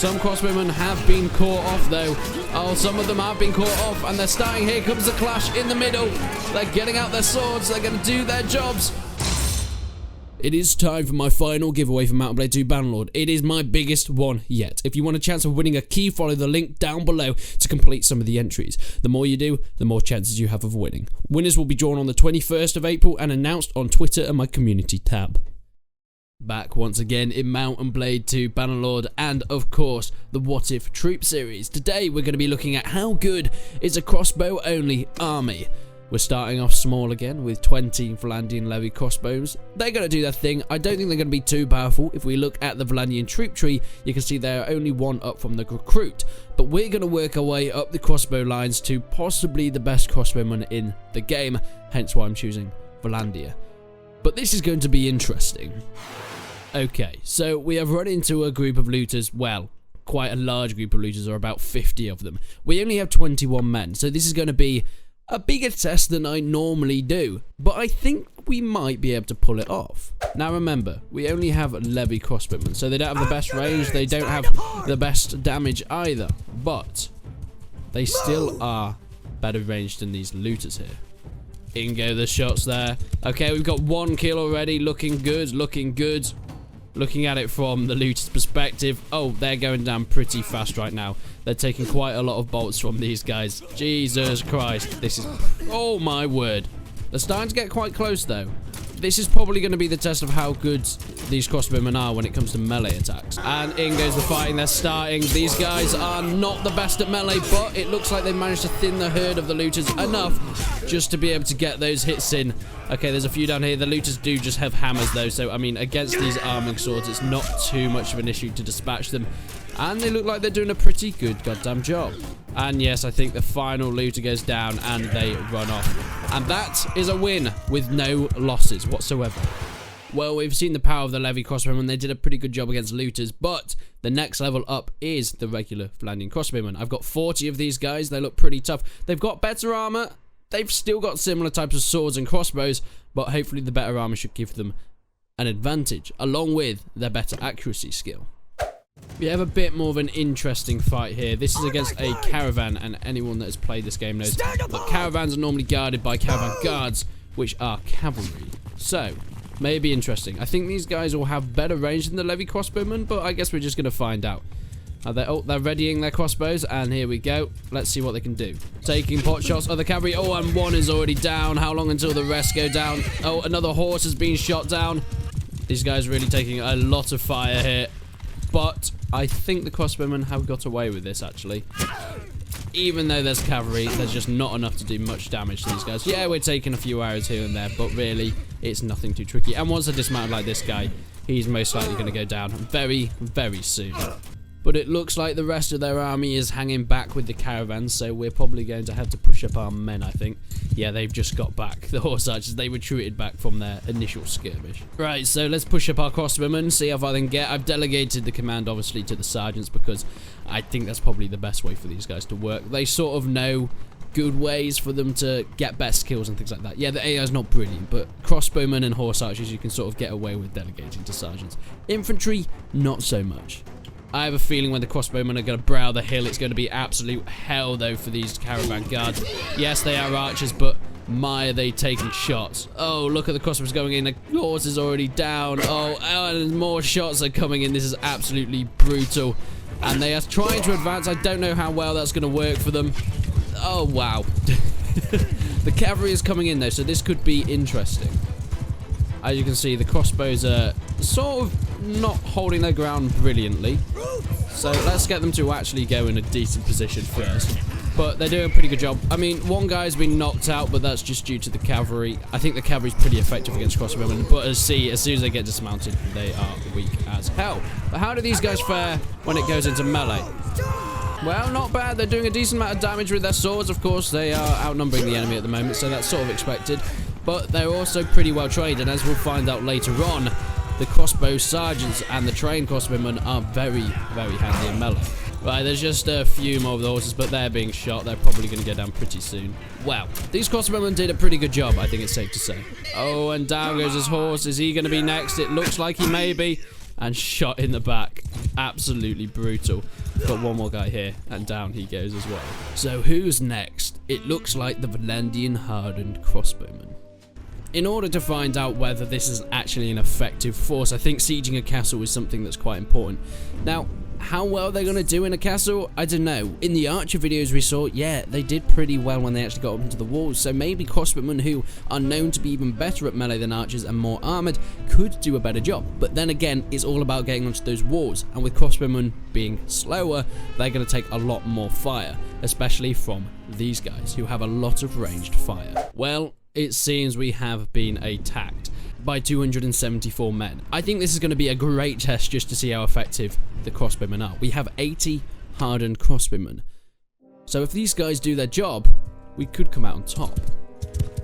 Some crossbowmen have been caught off, though. Oh, some of them have been caught off, and they're starting. Here comes the clash in the middle. They're getting out their swords. They're going to do their jobs. It is time for my final giveaway for Mount & Blade 2 Bannerlord. It is my biggest one yet. If you want a chance of winning a key, follow the link down below to complete some of the entries. The more you do, the more chances you have of winning. Winners will be drawn on the 21st of April and announced on Twitter and my community tab. Back once again in Mount & Blade 2 Bannerlord and, of course, the What If Troop series. Today we're going to be looking at how good is a crossbow-only army. We're starting off small again with 20 Valandian Levy crossbows. They're going to do their thing. I don't think they're going to be too powerful. If we look at the Valandian troop tree, you can see they're only one up from the recruit. But we're going to work our way up the crossbow lines to possibly the best crossbowman in the game, hence why I'm choosing Valandia. But this is going to be interesting. Okay, so we have run into a group of looters, well, quite a large group of looters, or about 50 of them. We only have 21 men, so this is going to be a bigger test than I normally do, but I think we might be able to pull it off. Now remember, we only have Levy crossbowmen, so they don't have the best range, they don't have the best damage either, but they still are better ranged than these looters here. In go the shots there. Okay, we've got 1 kill already, looking good, looking good. Looking at it from the looter's perspective, oh, they're going down pretty fast right now. They're taking quite a lot of bolts from these guys. Jesus Christ, this is... oh my word. They're starting to get quite close though. This is probably going to be the test of how good these crossbowmen are when it comes to melee attacks. And in goes the fighting, they're starting. These guys are not the best at melee, but it looks like they've managed to thin the herd of the looters enough just to be able to get those hits in. Okay, there's a few down here. The looters do just have hammers though, so I mean, against these arming swords, it's not too much of an issue to dispatch them. And they look like they're doing a pretty good goddamn job. And yes, I think the final looter goes down and they run off. And that is a win with no losses whatsoever. Well, we've seen the power of the Levy crossbowmen. They did a pretty good job against looters, but the next level up is the regular Valandian crossbowmen. I've got 40 of these guys. They look pretty tough. They've got better armor. They've still got similar types of swords and crossbows, but hopefully the better armor should give them an advantage, along with their better accuracy skill. We have a bit more of an interesting fight here. This is against a Caravan, and anyone that has played this game knows that Caravans are normally guarded by Caravan guards, which are cavalry. So, may be interesting. I think these guys will have better range than the Levy crossbowmen, but I guess we're just going to find out. They're readying their crossbows, and here we go. Let's see what they can do. Taking pot shots of the cavalry. Oh, and one is already down. How long until the rest go down? Oh, another horse has been shot down. These guys are really taking a lot of fire here. But I think the crossbowmen have got away with this, actually. Even though there's cavalry, there's just not enough to do much damage to these guys. Yeah, we're taking a few arrows here and there, but really, it's nothing too tricky. And once I dismount like this guy, he's most likely going to go down very, very soon. But it looks like the rest of their army is hanging back with the Caravans, so we're probably going to have to push up our men, I think. Yeah, they've just got back. The horse archers, they retreated back from their initial skirmish. Right, so let's push up our crossbowmen, see how far they can get. I've delegated the command, obviously, to the sergeants, because I think that's probably the best way for these guys to work. They sort of know good ways for them to get best kills and things like that. Yeah, the AI is not brilliant, but crossbowmen and horse archers you can sort of get away with delegating to sergeants. Infantry, not so much. I have a feeling when the crossbowmen are going to brow the hill, it's going to be absolute hell, though, for these Caravan guards. Yes, they are archers, but my, are they taking shots. Oh, look at the crossbows going in. The horse is already down. Oh, and more shots are coming in. This is absolutely brutal. And they are trying to advance. I don't know how well that's going to work for them. Oh, wow. The cavalry is coming in, though, so this could be interesting. As you can see, the crossbows are sort of not holding their ground brilliantly. So let's get them to actually go in a decent position first. But they're doing a pretty good job. I mean, one guy's been knocked out, but that's just due to the cavalry. I think the cavalry's pretty effective against crossbowmen. But as soon as they get dismounted, they are weak as hell. But how do these guys fare when it goes into melee? Well, not bad. They're doing a decent amount of damage with their swords. Of course, they are outnumbering the enemy at the moment, so that's sort of expected. But they're also pretty well trained, and as we'll find out later on, the crossbow sergeants and the trained crossbowmen are very, very handy in melee. Right, there's just a few more of the horses, but they're being shot. They're probably going to go down pretty soon. Well, these crossbowmen did a pretty good job, I think it's safe to say. Oh, and down goes his horse. Is he going to be next? It looks like he may be. And shot in the back. absolutely brutal. Got one more guy here, and down he goes as well. So who's next? It looks like the Valendian hardened crossbowman. In order to find out whether this is actually an effective force, I think sieging a castle is something that's quite important. Now, how well they're going to do in a castle, I don't know. In the archer videos we saw, yeah, they did pretty well when they actually got up into the walls, so maybe crossbowmen who are known to be even better at melee than archers and more armoured could do a better job. But then again, it's all about getting onto those walls, and with crossbowmen being slower, they're going to take a lot more fire, especially from these guys who have a lot of ranged fire. Well, it seems we have been attacked by 274 men. I think this is going to be a great test just to see how effective the crossbowmen are. We have 80 hardened crossbowmen. So if these guys do their job, we could come out on top.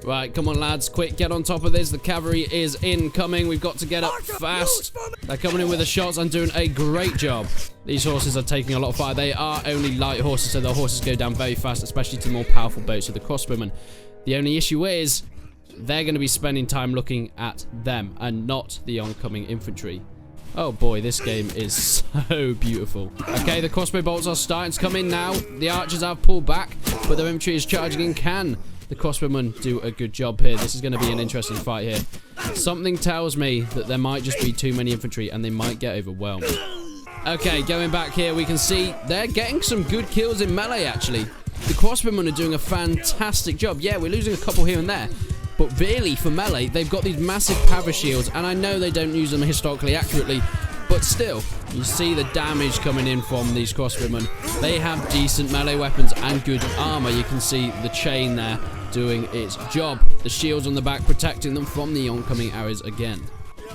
Right, come on lads, quick, get on top of this. The cavalry is incoming. We've got to get up fast. They're coming in with the shots and doing a great job. These horses are taking a lot of fire. They are only light horses, so the horses go down very fast, especially to the more powerful boats of the crossbowmen. The only issue is they're going to be spending time looking at them and not the oncoming infantry. Oh boy, this game is so beautiful. Okay, the crossbow bolts are starting to come in now. The archers have pulled back, but their infantry is charging in. Can the crossbowmen do a good job here? This is going to be an interesting fight here. Something tells me that there might just be too many infantry and they might get overwhelmed. Okay, going back here, we can see they're getting some good kills in melee, actually. The crossbowmen are doing a fantastic job. Yeah, we're losing a couple here and there. But really, for melee, they've got these massive power shields, and I know they don't use them historically accurately, but still, you see the damage coming in from these crossbowmen. They have decent melee weapons and good armor. You can see the chain there doing its job. The shields on the back protecting them from the oncoming arrows again.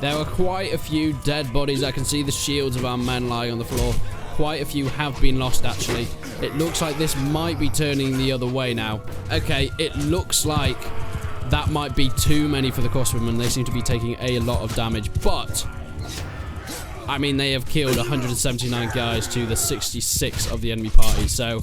There are quite a few dead bodies. I can see the shields of our men lying on the floor. Quite a few have been lost, actually. It looks like this might be turning the other way now. Okay, it looks like that might be too many for the crossbowmen. They seem to be taking a lot of damage, but I mean, they have killed 179 guys to the 66 of the enemy party, so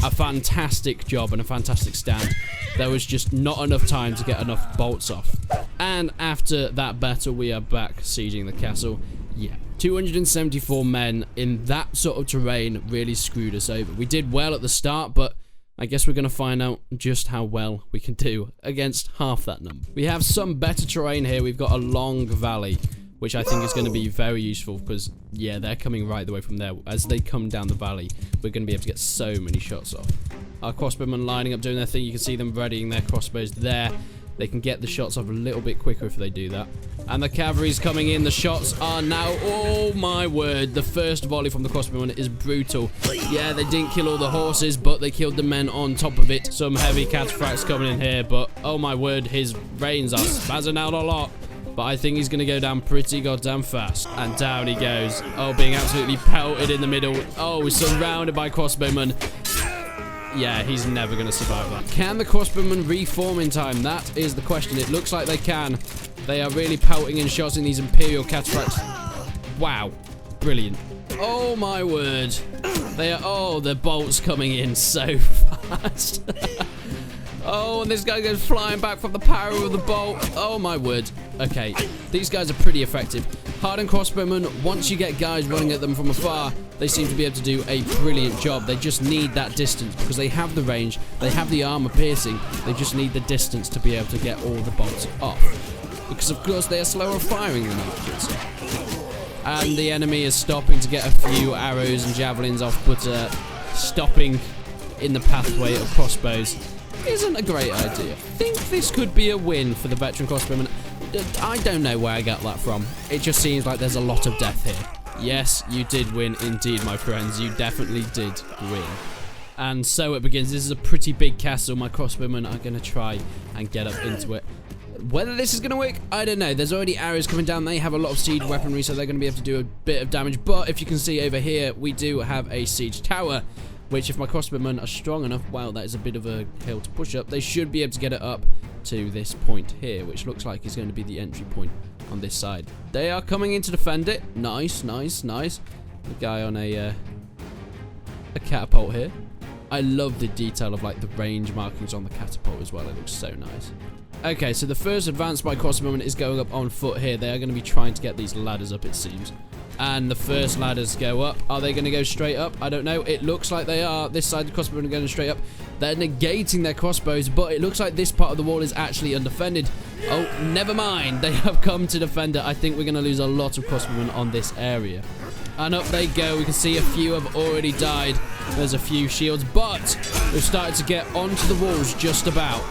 a fantastic job and a fantastic stand. There was just not enough time to get enough bolts off. And after that battle, we are back sieging the castle. Yeah, 274 men in that sort of terrain really screwed us over. We did well at the start, but I guess we're going to find out just how well we can do against half that number. We have some better terrain here. We've got a long valley, which I think is going to be very useful because, yeah, they're coming right the way from there. As they come down the valley, we're going to be able to get so many shots off. Our crossbowmen lining up doing their thing. You can see them readying their crossbows there. They can get the shots off a little bit quicker if they do that. And the cavalry's coming in. The shots are now... Oh, my word. The first volley from the crossbowmen is brutal. Yeah, they didn't kill all the horses, but they killed the men on top of it. Some heavy cataphracts coming in here, but, oh, my word, his reins are spazzing out a lot. But I think he's going to go down pretty goddamn fast. And down he goes. Oh, being absolutely pelted in the middle. Oh, surrounded by crossbowmen. Yeah, he's never going to survive that. Can the crossbowmen reform in time? That is the question. It looks like they can. They are really pelting in shots in these Imperial cataphracts. Wow. Brilliant. Oh, my word. They are... Oh, the bolts coming in so fast. Oh, and this guy goes flying back from the power of the bolt. Oh, my word. Okay, these guys are pretty effective. Hardened crossbowmen, once you get guys running at them from afar, they seem to be able to do a brilliant job. They just need that distance because they have the range, they have the armor piercing. They just need the distance to be able to get all the bolts off. Because, of course, they are slower firing than archers. And the enemy is stopping to get a few arrows and javelins off, but stopping in the pathway of crossbows isn't a great idea. I think this could be a win for the veteran crossbowmen. I don't know where I got that from. It just seems like there's a lot of death here. Yes, you did win indeed, my friends. You definitely did win. And so it begins. This is a pretty big castle. My crossbowmen are going to try and get up into it. Whether this is going to work, I don't know. There's already arrows coming down. They have a lot of siege weaponry, so they're going to be able to do a bit of damage. But if you can see over here, we do have a siege tower, which if my crossbowmen are strong enough, wow, that is a bit of a hill to push up. They should be able to get it up to this point here, which looks like is going to be the entry point on this side. They are coming in to defend it. Nice, nice, nice. The guy on a catapult here. I love the detail of like the range markings on the catapult as well. It looks so nice. Okay, so the first advance by crossbowmen is going up on foot here. They are going to be trying to get these ladders up, it seems. And the first ladders go up. Are they going to go straight up? I don't know. It looks like they are. This side of the crossbowmen are going straight up. They're negating their crossbows, but it looks like this part of the wall is actually undefended. Oh, never mind. They have come to defend it. I think we're going to lose a lot of crossbowmen on this area. And up they go. We can see a few have already died. There's a few shields, but we've started to get onto the walls just about.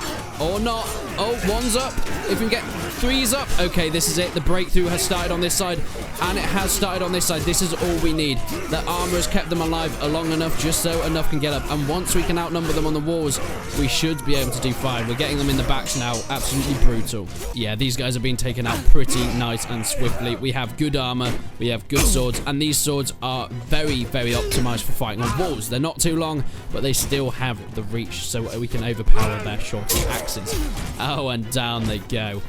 Or not. Oh, one's up. If we can get three's up. Okay, this is it. The breakthrough has started on this side, and it has started on this side. This is all we need. The armor has kept them alive long enough, just so enough can get up. And once we can outnumber them on the walls, we should be able to do fine. We're getting them in the backs now. Absolutely brutal. Yeah, these guys are being taken out pretty nice and swiftly. We have good armor. We have good swords. And these swords are very, very optimized for fighting on walls. They're not too long, but they still have the reach, so we can overpower their shorter axes. Oh, and down they go.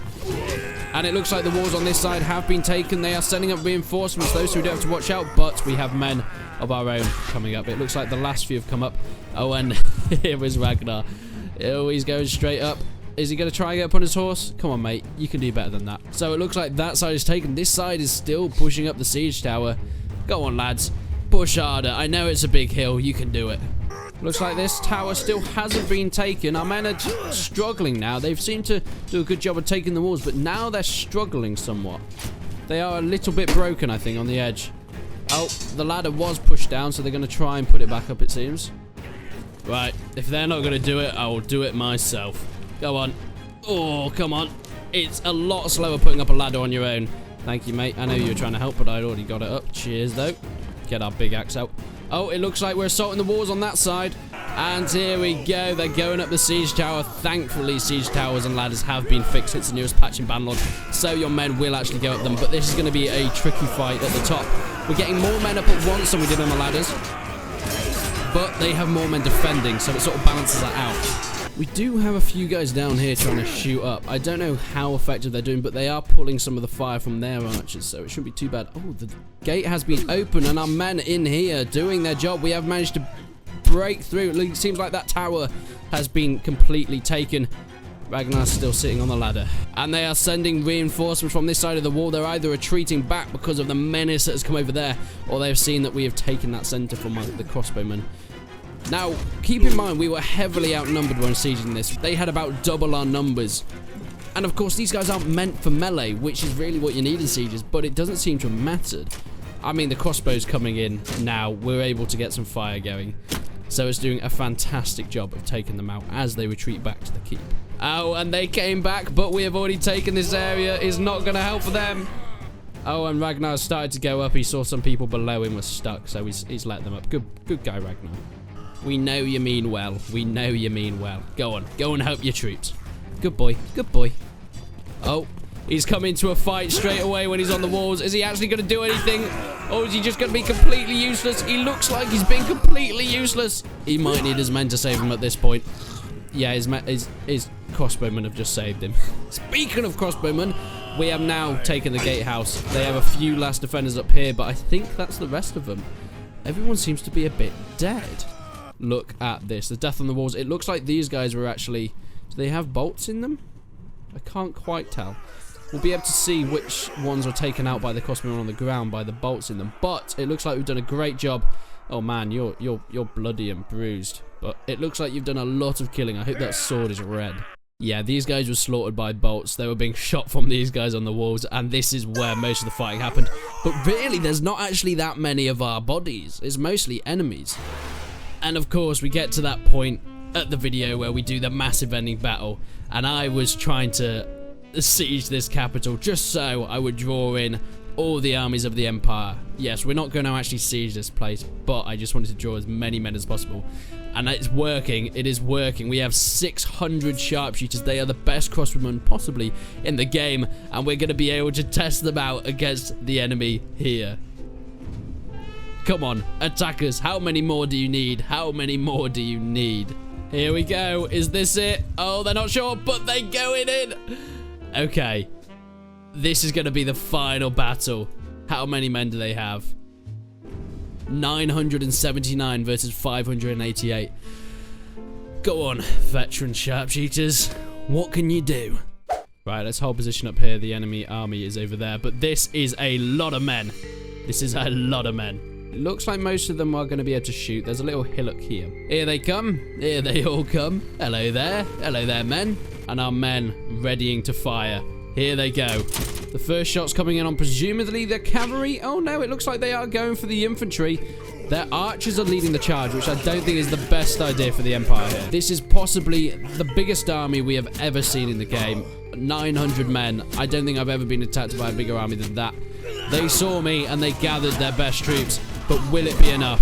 And it looks like the walls on this side have been taken. They are sending up reinforcements, those who do have to watch out, but we have men of our own coming up. It looks like the last few have come up. Oh, and here is Ragnar. Oh, he's going straight up. Is he going to try and get up on his horse? Come on, mate. You can do better than that. So it looks like that side is taken. This side is still pushing up the siege tower. Go on, lads. Push harder. I know it's a big hill. You can do it. Looks like this tower still hasn't been taken. Our men are struggling now. They've seemed to do a good job of taking the walls, but now they're struggling somewhat. They are a little bit broken, I think, on the edge. Oh, the ladder was pushed down, so they're going to try and put it back up, it seems. Right, if they're not going to do it, I will do it myself. Go on. Oh, come on. It's a lot slower putting up a ladder on your own. Thank you, mate. I know you were trying to help, but I'd already got it up. Cheers, though. Get our big axe out. Oh, it looks like we're assaulting the walls on that side. And here we go. They're going up the siege tower. Thankfully, siege towers and ladders have been fixed. It's the newest patch in Bannerlord, so your men will actually go up them. But this is going to be a tricky fight at the top. We're getting more men up at once than we did on the ladders, but they have more men defending, so it sort of balances that out. We do have a few guys down here trying to shoot up. I don't know how effective they're doing, but they are pulling some of the fire from their archers, so it shouldn't be too bad. Oh, the gate has been opened, and our men in here doing their job. We have managed to break through. It seems like that tower has been completely taken. Ragnar's still sitting on the ladder. And they are sending reinforcements from this side of the wall. They're either retreating back because of the menace that has come over there, or they've seen that we have taken that center from the crossbowmen. Now, keep in mind, we were heavily outnumbered when sieging this. They had about double our numbers. And of course, these guys aren't meant for melee, which is really what you need in sieges, but it doesn't seem to have mattered. I mean, the crossbows coming in now, we're able to get some fire going. So it's doing a fantastic job of taking them out as they retreat back to the keep. Oh, and they came back, but we have already taken this area. It's not going to help for them. Oh, and Ragnar started to go up. He saw some people below him were stuck, so he's let them up. Good guy, Ragnar. We know you mean well. We know you mean well. Go on. Go and help your troops. Good boy. Good boy. Oh, he's come into a fight straight away when he's on the walls. Is he actually going to do anything? Or is he just going to be completely useless? He looks like he's been completely useless. He might need his men to save him at this point. Yeah, his crossbowmen have just saved him. Speaking of crossbowmen, we have now taken the gatehouse. They have a few last defenders up here, but I think that's the rest of them. Everyone seems to be a bit dead. Look at this. The death on the walls. It looks like these guys were actually... Do they have bolts in them? I can't quite tell. We'll be able to see which ones were taken out by the crossbowmen on the ground by the bolts in them. But it looks like we've done a great job. Oh man, you're bloody and bruised. But it looks like you've done a lot of killing. I hope that sword is red. Yeah, these guys were slaughtered by bolts. They were being shot from these guys on the walls, and this is where most of the fighting happened. But really, there's not actually that many of our bodies. It's mostly enemies. And of course, we get to that point at the video where we do the massive ending battle, and I was trying to siege this capital just so I would draw in all the armies of the Empire. Yes, we're not going to actually siege this place, but I just wanted to draw as many men as possible. And it's working. It is working. We have 600 sharpshooters. They are the best crossbowmen possibly in the game, and we're going to be able to test them out against the enemy here. Come on, attackers. How many more do you need? How many more do you need? Here we go. Is this it? Oh, they're not sure, but they're going in. Okay. This is going to be the final battle. How many men do they have? 979 versus 588. Go on, veteran sharpshooters. What can you do? Right, let's hold position up here. The enemy army is over there, but this is a lot of men. This is a lot of men. It looks like most of them are going to be able to shoot. There's a little hillock here. Here they come. Here they all come. Hello there. Hello there, men. And our men readying to fire. Here they go. The first shot's coming in on presumably the cavalry. Oh no, it looks like they are going for the infantry. Their archers are leading the charge, which I don't think is the best idea for the Empire here. This is possibly the biggest army we have ever seen in the game. 900 men. I don't think I've ever been attacked by a bigger army than that. They saw me and they gathered their best troops. But will it be enough?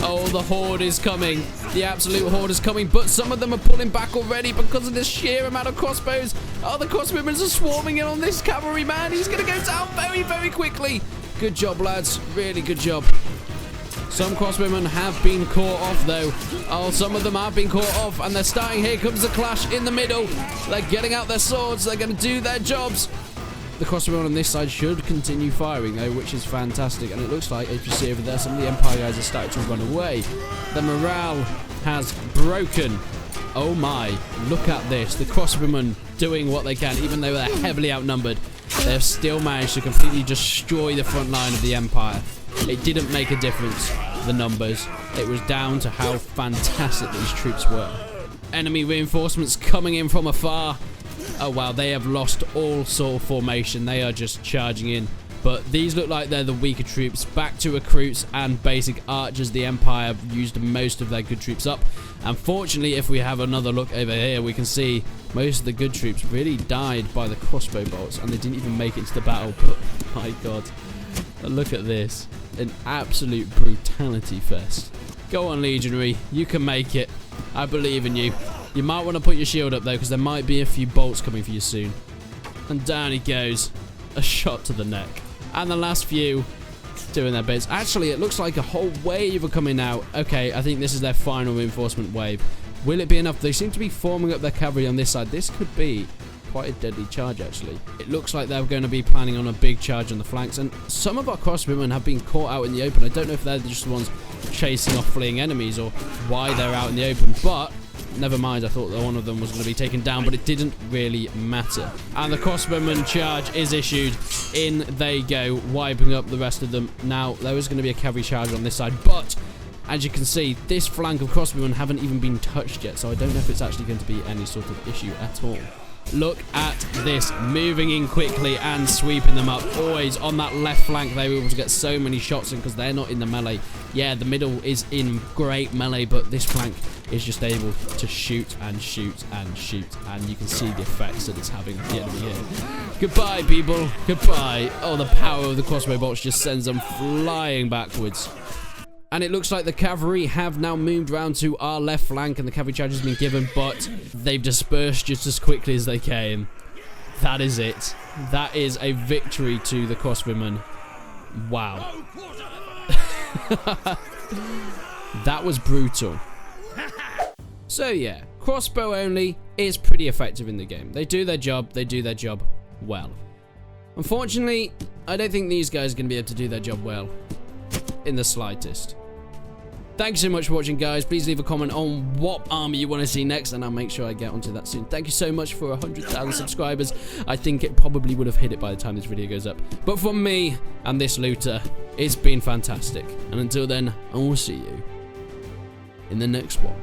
Oh, the horde is coming. The absolute horde is coming. But some of them are pulling back already because of the sheer amount of crossbows. Oh, the crossbowmen are swarming in on this cavalry man. He's going to go down very, very quickly. Good job, lads. Really good job. Some crossbowmen have been caught off, though. Oh, some of them have been caught off, and they're starting. Here comes the clash in the middle. They're getting out their swords. They're going to do their jobs. The crossbowmen on this side should continue firing, though, which is fantastic. And it looks like, if you see over there, some of the Empire guys are starting to run away. The morale has broken. Oh my, look at this. The crossbowmen doing what they can, even though they're heavily outnumbered. They have still managed to completely destroy the front line of the Empire. It didn't make a difference, the numbers. It was down to how fantastic these troops were. Enemy reinforcements coming in from afar. Oh wow, they have lost all sort of formation. They are just charging in. But these look like they're the weaker troops. Back to recruits and basic archers. The Empire used most of their good troops up. Unfortunately, if we have another look over here, we can see most of the good troops really died by the crossbow bolts. And they didn't even make it to the battle. But my god, look at this. An absolute brutality fest. Go on, Legionary. You can make it. I believe in you. You might want to put your shield up, though, because there might be a few bolts coming for you soon. And down he goes. A shot to the neck. And the last few doing their bits. Actually, it looks like a whole wave are coming out. Okay, I think this is their final reinforcement wave. Will it be enough? They seem to be forming up their cavalry on this side. This could be quite a deadly charge, actually. It looks like they're going to be planning on a big charge on the flanks. And some of our crossbowmen have been caught out in the open. I don't know if they're just the ones chasing off fleeing enemies or why they're out in the open. But never mind, I thought that one of them was going to be taken down, but it didn't really matter. And the crossbowman charge is issued. In they go, wiping up the rest of them. Now, there is going to be a cavalry charge on this side, but as you can see, this flank of crossbowmen haven't even been touched yet, so I don't know if it's actually going to be any sort of issue at all. Look at this, moving in quickly and sweeping them up. Always on that left flank, they were able to get so many shots in because they're not in the melee. Yeah, the middle is in great melee, but this flank is just able to shoot and shoot and shoot. And you can see the effects that it's having on the enemy here. Goodbye, people. Goodbye. Oh, the power of the crossbow bolts just sends them flying backwards. And it looks like the cavalry have now moved round to our left flank and the cavalry charge has been given, but they've dispersed just as quickly as they came. That is it. That is a victory to the crossbowmen. Wow. That was brutal. So yeah, crossbow only is pretty effective in the game. They do their job well. Unfortunately, I don't think these guys are going to be able to do their job well in the slightest. Thank you so much for watching, guys. Please leave a comment on what army you want to see next, and I'll make sure I get onto that soon. Thank you so much for 100,000 subscribers. I think it probably would have hit it by the time this video goes up. But from me and this looter, it's been fantastic. And until then, I will see you in the next one.